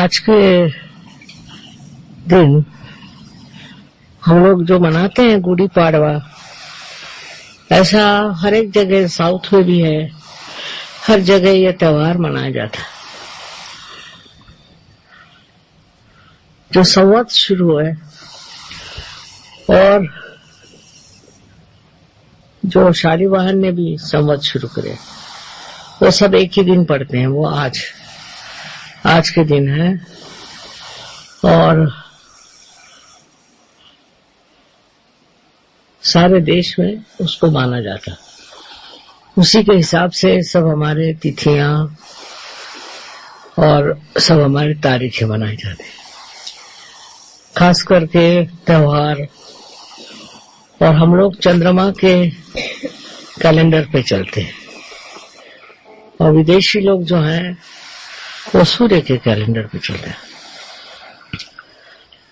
आज के दिन हम लोग जो मनाते हैं गुड़ी पाड़वा, ऐसा हर एक जगह साउथ में भी है, हर जगह ये त्योहार मनाया जाता है। जो संवत शुरू है और जो शालिवाहन ने भी संवत शुरू करे, वो सब एक ही दिन पड़ते हैं। वो आज के दिन है और सारे देश में उसको माना जाता है। उसी के हिसाब से सब हमारे तिथियां और सब हमारी तारीखें मनाई जाती हैं, खास करके त्योहार। और हम लोग चंद्रमा के कैलेंडर पे चलते हैं और विदेशी लोग जो हैं वो सूर्य के कैलेंडर पे चलते हैं,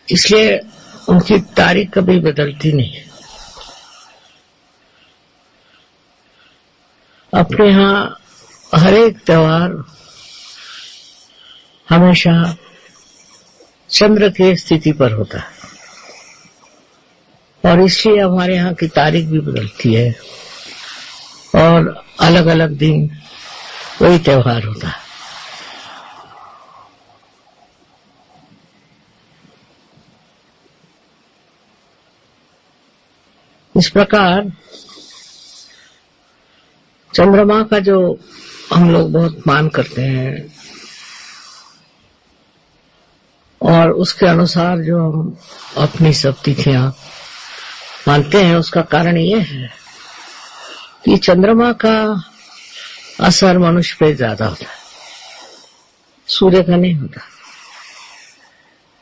इसलिए उनकी तारीख कभी बदलती नहीं है। अपने यहाँ हर एक त्योहार हमेशा चंद्र की स्थिति पर होता है और इसलिए हमारे यहाँ की तारीख भी बदलती है और अलग अलग दिन वही त्योहार होता है। इस प्रकार चंद्रमा का जो हम लोग बहुत मान करते हैं और उसके अनुसार जो हम अपनी सब तिथियां मानते हैं, उसका कारण ये है कि चंद्रमा का असर मनुष्य पे ज्यादा होता है, सूर्य का नहीं होता।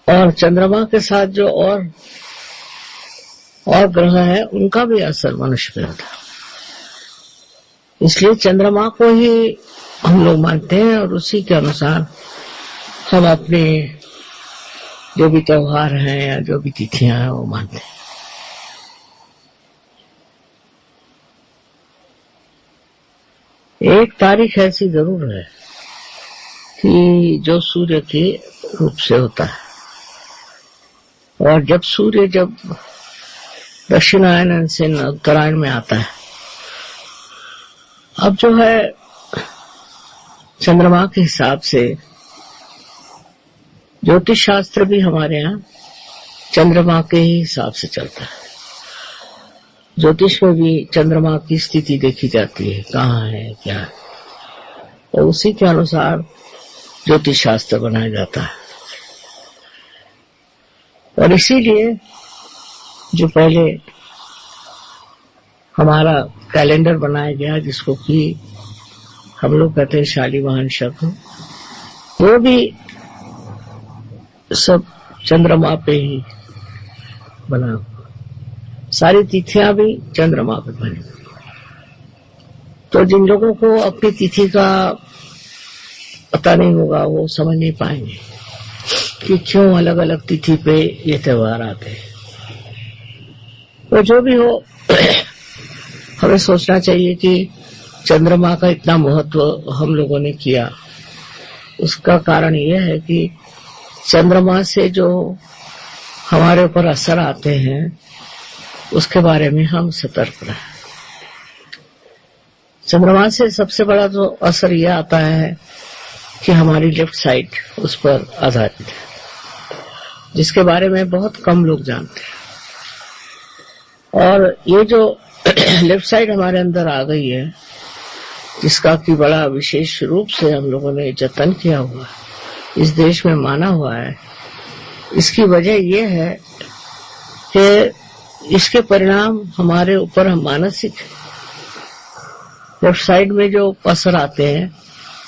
और चंद्रमा के साथ जो और ग्रह है, उनका भी असर मनुष्य पे होता है। इसलिए चंद्रमा को ही हम लोग मानते हैं और उसी के अनुसार हम अपने जो भी त्योहार हैं या जो भी तिथियां हैं वो मानते हैं। एक तारीख ऐसी जरूर है कि जो सूर्य के रूप से होता है, और जब सूर्य दक्षिणायन से उत्तरायण में आता है, अब जो है चंद्रमा के हिसाब से ज्योतिष शास्त्र भी हमारे यहाँ चंद्रमा के ही हिसाब से चलता है। ज्योतिष में भी चंद्रमा की स्थिति देखी जाती है, कहाँ है क्या है, तो उसी के अनुसार ज्योतिष शास्त्र बनाया जाता है। और इसीलिए जो पहले हमारा कैलेंडर बनाया गया, जिसको कि हम लोग कहते हैं शालिवाहन शक, वो भी सब चंद्रमा पे ही बना, सारी तिथियां भी चंद्रमा पे बनी। तो जिन लोगों को अपनी तिथि का पता नहीं होगा, वो समझ नहीं पाएंगे कि क्यों अलग अलग तिथि पे ये त्योहार आते हैं। तो जो भी हो, हमें सोचना चाहिए कि चंद्रमा का इतना महत्व हम लोगों ने किया, उसका कारण यह है कि चंद्रमा से जो हमारे ऊपर असर आते हैं उसके बारे में हम सतर्क रहें। चंद्रमा से सबसे बड़ा जो असर यह आता है कि हमारी लेफ्ट साइड उस पर आधारित है, जिसके बारे में बहुत कम लोग जानते हैं। और ये जो लेफ्ट साइड हमारे अंदर आ गई है, जिसका कि बड़ा विशेष रूप से हम लोगों ने जतन किया हुआ है, इस देश में माना हुआ है, इसकी वजह यह है कि इसके परिणाम हमारे ऊपर हम मानसिक, लेफ्ट साइड में जो असर आते हैं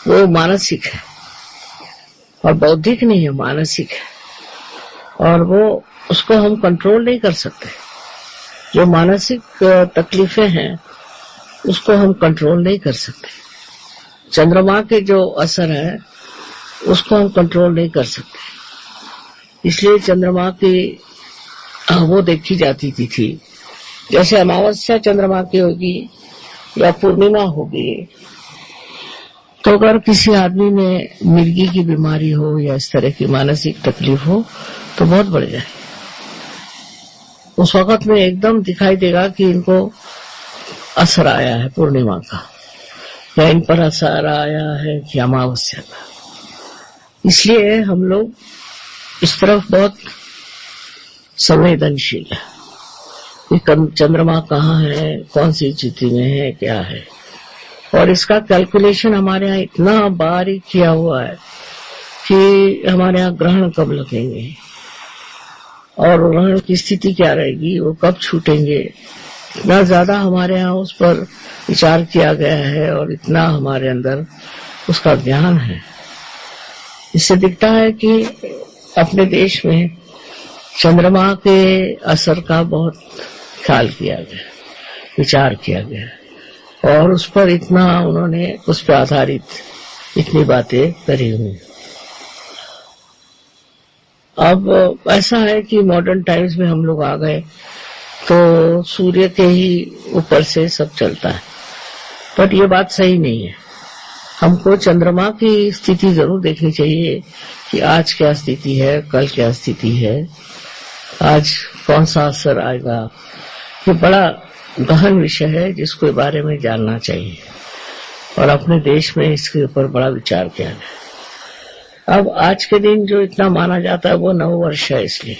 वो मानसिक है और बौद्धिक नहीं है, मानसिक है। और वो उसको हम कंट्रोल नहीं कर सकते। जो मानसिक तकलीफें हैं उसको हम कंट्रोल नहीं कर सकते। चंद्रमा के जो असर है उसको हम कंट्रोल नहीं कर सकते। इसलिए चंद्रमा की वो देखी जाती थी, जैसे अमावस्या चंद्रमा की होगी या पूर्णिमा होगी तो अगर किसी आदमी में मिर्गी की बीमारी हो या इस तरह की मानसिक तकलीफ हो तो बहुत बढ़ जाए, उस वक्त में एकदम दिखाई देगा कि इनको असर आया है पूर्णिमा का, या इन पर असर आया है कि अमावस्या का। इसलिए हम लोग इस तरफ बहुत संवेदनशील है कि चंद्रमा कहाँ है, कौन सी स्थिति में है, क्या है। और इसका कैलकुलेशन हमारे यहाँ इतना बारीक किया हुआ है कि हमारे यहाँ ग्रहण कब लगेंगे और ग्रहण की स्थिति क्या रहेगी, वो कब छूटेंगे, इतना ज्यादा हमारे यहाँ उस पर विचार किया गया है और इतना हमारे अंदर उसका ज्ञान है। इससे दिखता है कि अपने देश में चंद्रमा के असर का बहुत ख्याल किया गया, विचार किया गया और उस पर इतना उन्होंने उस पर आधारित इतनी बातें करी हुई। अब ऐसा है कि मॉडर्न टाइम्स में हम लोग आ गए तो सूर्य के ही ऊपर से सब चलता है, पर ये बात सही नहीं है। हमको चंद्रमा की स्थिति जरूर देखनी चाहिए कि आज क्या स्थिति है, कल क्या स्थिति है, आज कौन सा असर आएगा। ये बड़ा गहन विषय है जिसके बारे में जानना चाहिए और अपने देश में इसके ऊपर बड़ा विचार किया गया। अब आज के दिन जो इतना माना जाता है वो नववर्ष है, इसलिए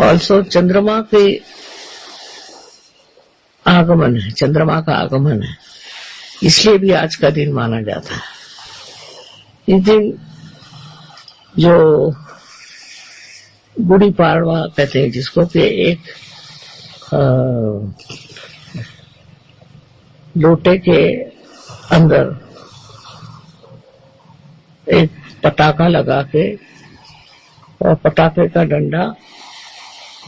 ऑल्सो चंद्रमा के आगमन है, चंद्रमा का आगमन है, इसलिए भी आज का दिन माना जाता है। इस दिन जो गुड़ी पाड़वा कहते हैं जिसको, कि एक लोटे के अंदर एक पटाखा लगा के और पटाखे का डंडा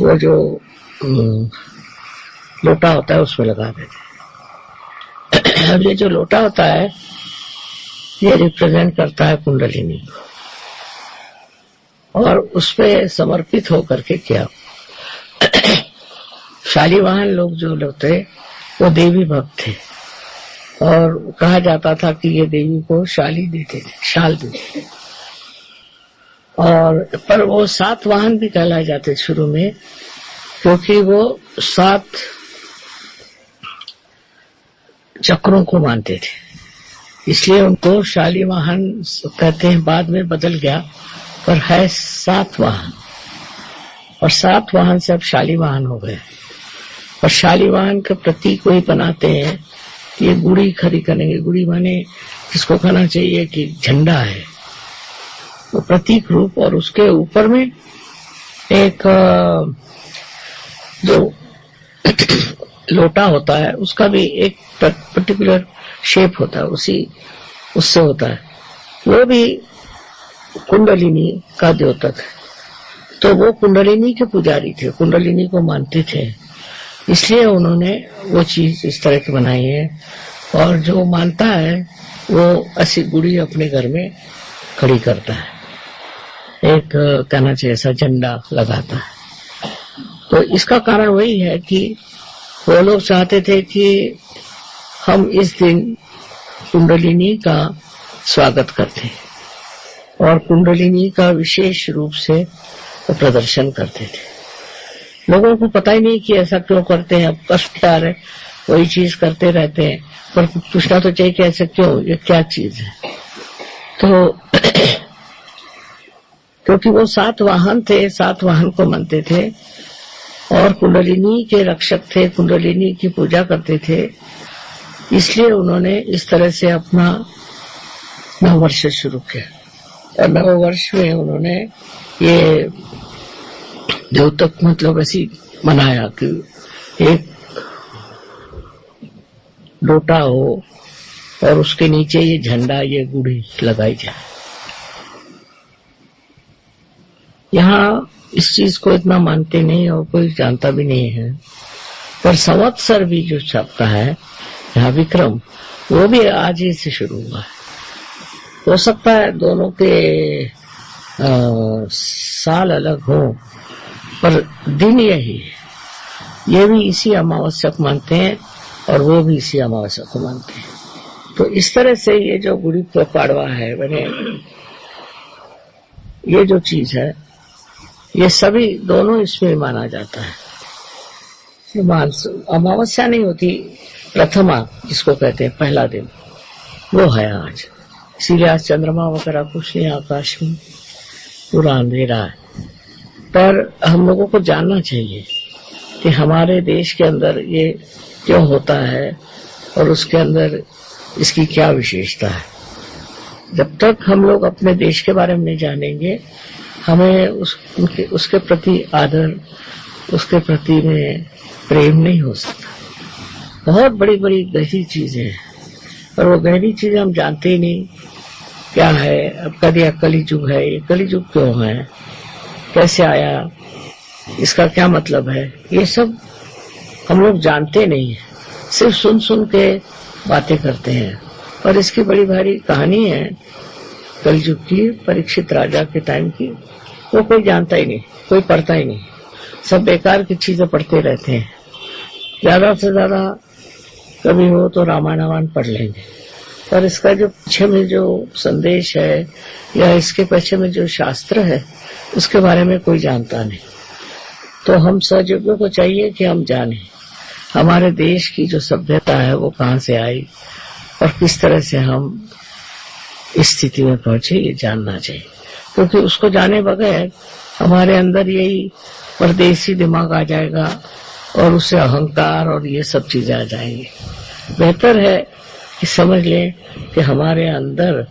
वो जो लोटा होता है उसमें लगा देते। अब ये जो लोटा होता है ये रिप्रेजेंट करता है कुंडलिनी और उसपे समर्पित होकर के क्या शालीवाहन लोग जो लोग थे वो देवी भक्त थे और कहा जाता था कि ये देवी को शाली देते थे, शाल देते थे। और पर वो 7 वाहन भी कहलाए जाते शुरू में, क्योंकि वो 7 चक्रों को मानते थे, इसलिए उनको शाली वाहन कहते हैं। बाद में बदल गया, पर है 7 वाहन और 7 वाहन से अब शाली वाहन हो गए। और शाली वाहन के प्रतीक वही बनाते हैं, ये गुड़ी खड़ी करेंगे। गुड़ी माने जिसको कहना चाहिए कि झंडा है, वो प्रतीक रूप, और उसके ऊपर में एक जो लोटा होता है उसका भी एक पर्टिकुलर शेप होता है, उससे होता है। वो भी कुंडलिनी का द्योतक है, तो वो कुंडलिनी के पुजारी थे, कुंडलिनी को मानते थे, इसलिए उन्होंने वो चीज इस तरह की बनाई है। और जो मानता है वो ऐसी गुड़ी अपने घर में खड़ी करता है, एक कहना चाहिए ऐसा झंडा लगाता है। तो इसका कारण वही है कि वो लोग चाहते थे कि हम इस दिन कुंडलिनी का स्वागत करते और कुंडलिनी का विशेष रूप से प्रदर्शन करते थे। लोगों को पता ही नहीं कि ऐसा क्यों करते हैं, अब कष्ट आ रहे वही चीज करते रहते हैं, पर पूछना तो चाहिए कि ऐसा क्यों, ये क्या चीज है। तो क्योंकि वो 7 वाहन थे, 7 वाहन को मानते थे और कुंडलिनी के रक्षक थे, कुंडलिनी की पूजा करते थे, इसलिए उन्होंने इस तरह से अपना नववर्ष शुरू किया। और नववर्ष में उन्होंने ये द्योतक मतलब ऐसी मनाया कि एक लोटा हो और उसके नीचे ये झंडा, ये गुड़ी लगाई जाए। यहाँ इस चीज को इतना मानते नहीं और कोई जानता भी नहीं है, पर संवत्सर भी जो छपता है यहाँ विक्रम, वो भी आज ही से शुरू हुआ है। हो सकता है दोनों के साल अलग हो, पर दिन यही है। ये भी इसी अमावस्या को मानते हैं और वो भी इसी अमावस्या को मानते हैं। तो इस तरह से ये जो गुड़ी पाड़वा है, मैंने ये जो चीज है, ये सभी दोनों इसमें माना जाता है। अमावस्या नहीं होती, प्रथमा जिसको कहते हैं पहला दिन, वो है आज। इसीलिए आज चंद्रमा वगैरह कुछ नहीं, आकाश में पूरा अंधेरा है। पर हम लोगों को जानना चाहिए कि हमारे देश के अंदर ये क्यों होता है और उसके अंदर इसकी क्या विशेषता है। जब तक हम लोग अपने देश के बारे में नहीं जानेंगे, हमें उसके प्रति आदर, उसके प्रति में प्रेम नहीं हो सकता। बहुत बड़ी बड़ी गहरी चीजें हैं, पर वो गहरी चीजें हम जानते ही नहीं क्या है। अब कभी कलिजुग है, ये कलिजुग क्यों है, कैसे आया, इसका क्या मतलब है, ये सब हम लोग जानते नहीं है, सिर्फ सुन सुन के बातें करते हैं। और इसकी बड़ी भारी कहानी है कलिजुग की, परीक्षित राजा के टाइम की। वो कोई जानता ही नहीं, कोई पढ़ता ही नहीं, सब बेकार की चीजें पढ़ते रहते हैं। ज्यादा से ज्यादा कभी हो तो रामायण पढ़ लेंगे, पर इसका जो पीछे में जो संदेश है या इसके पीछे में जो शास्त्र है, उसके बारे में कोई जानता नहीं। तो हम सहयोगियों को चाहिए कि हम जानें हमारे देश की जो सभ्यता है वो कहाँ से आई और किस तरह से हम इस स्थिति में पहुंचे, ये जानना चाहिए। क्योंकि उसको जाने बगैर हमारे अंदर यही परदेसी दिमाग आ जाएगा और उससे अहंकार और ये सब चीजें आ जाएंगी। बेहतर है कि समझ लें कि हमारे अंदर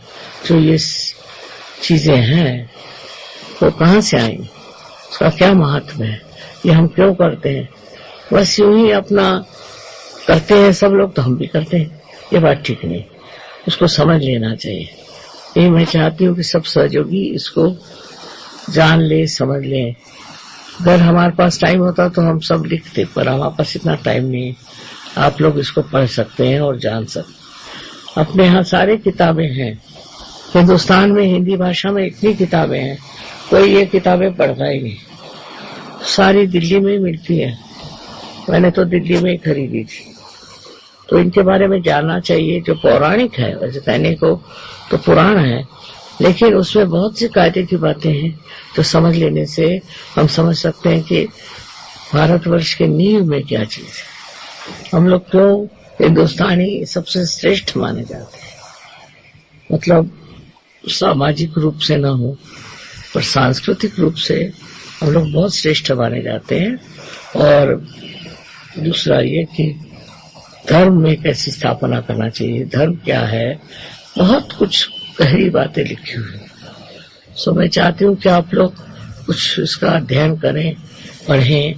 जो ये चीजें हैं वो कहाँ से आई, उसका क्या महत्व है, ये हम क्यों करते हैं। बस यूं ही अपना करते हैं सब लोग, तो हम भी करते हैं, ये बात ठीक नहीं। उसको समझ लेना चाहिए। यही मैं चाहती हूँ कि सब सहयोगी इसको जान ले, समझ ले। अगर हमारे पास टाइम होता तो हम सब लिखते, पर हमारे पास इतना टाइम नहीं है। आप लोग इसको पढ़ सकते हैं और जान सकते। अपने यहाँ सारी किताबें हैं, हिंदुस्तान में हिंदी भाषा में इतनी किताबें हैं, कोई ये किताबें पढ़ता ही नहीं। सारी दिल्ली में ही मिलती है, मैंने तो दिल्ली में ही खरीदी थी। तो इनके बारे में जानना चाहिए। जो पौराणिक है, वैसे कहने को तो पुराण है, लेकिन उसमें बहुत सी कायदे की बातें हैं जो समझ लेने से हम समझ सकते हैं कि भारतवर्ष के नींव में क्या चीज है। हम लोग क्यों हिंदुस्तानी सबसे श्रेष्ठ माने जाते हैं। मतलब सामाजिक रूप से न हो, पर सांस्कृतिक रूप से हम लोग बहुत श्रेष्ठ माने जाते हैं। और दूसरा ये कि धर्म में कैसी स्थापना करना चाहिए, धर्म क्या है, बहुत कुछ गहरी बातें लिखी हुई है। सो मैं चाहती हूँ कि आप लोग कुछ इसका अध्ययन करें, पढ़ें,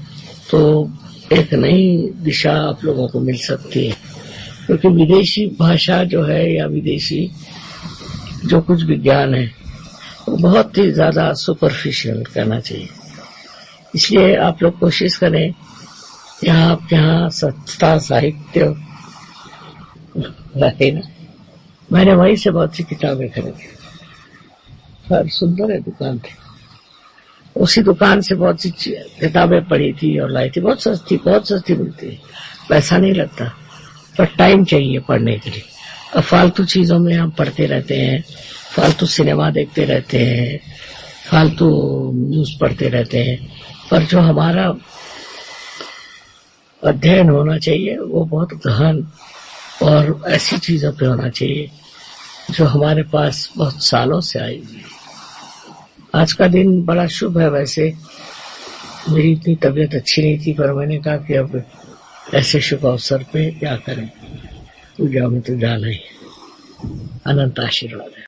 तो एक नई दिशा आप लोगों को मिल सकती है। क्योंकि विदेशी भाषा जो है या विदेशी जो कुछ विज्ञान है वो बहुत ही ज्यादा सुपरफिशियल कहना चाहिए। इसलिए आप लोग कोशिश करें यहाँ आपके यहाँ सस्ता साहित्य रहे ना। मैंने वहीं से बहुत सी किताबें खरीदी, पर सुंदर है दुकान थी, उसी दुकान से बहुत सी किताबें पढ़ी थी और लाई थी। बहुत सस्ती मिलती है, पैसा नहीं लगता, पर टाइम चाहिए पढ़ने के लिए। अब फालतू चीजों में हम पढ़ते रहते हैं, फालतू सिनेमा देखते रहते हैं, फालतू न्यूज पढ़ते रहते हैं, पर जो हमारा अध्ययन होना चाहिए वो बहुत गहन और ऐसी चीजों पे होना चाहिए जो हमारे पास बहुत सालों से आएगी। आज का दिन बड़ा शुभ है। वैसे मेरी इतनी तबीयत अच्छी नहीं थी, पर मैंने कहा कि अब ऐसे शुभ अवसर पे क्या करें, पूजा में तो जाना ही। अनंत आशीर्वाद है।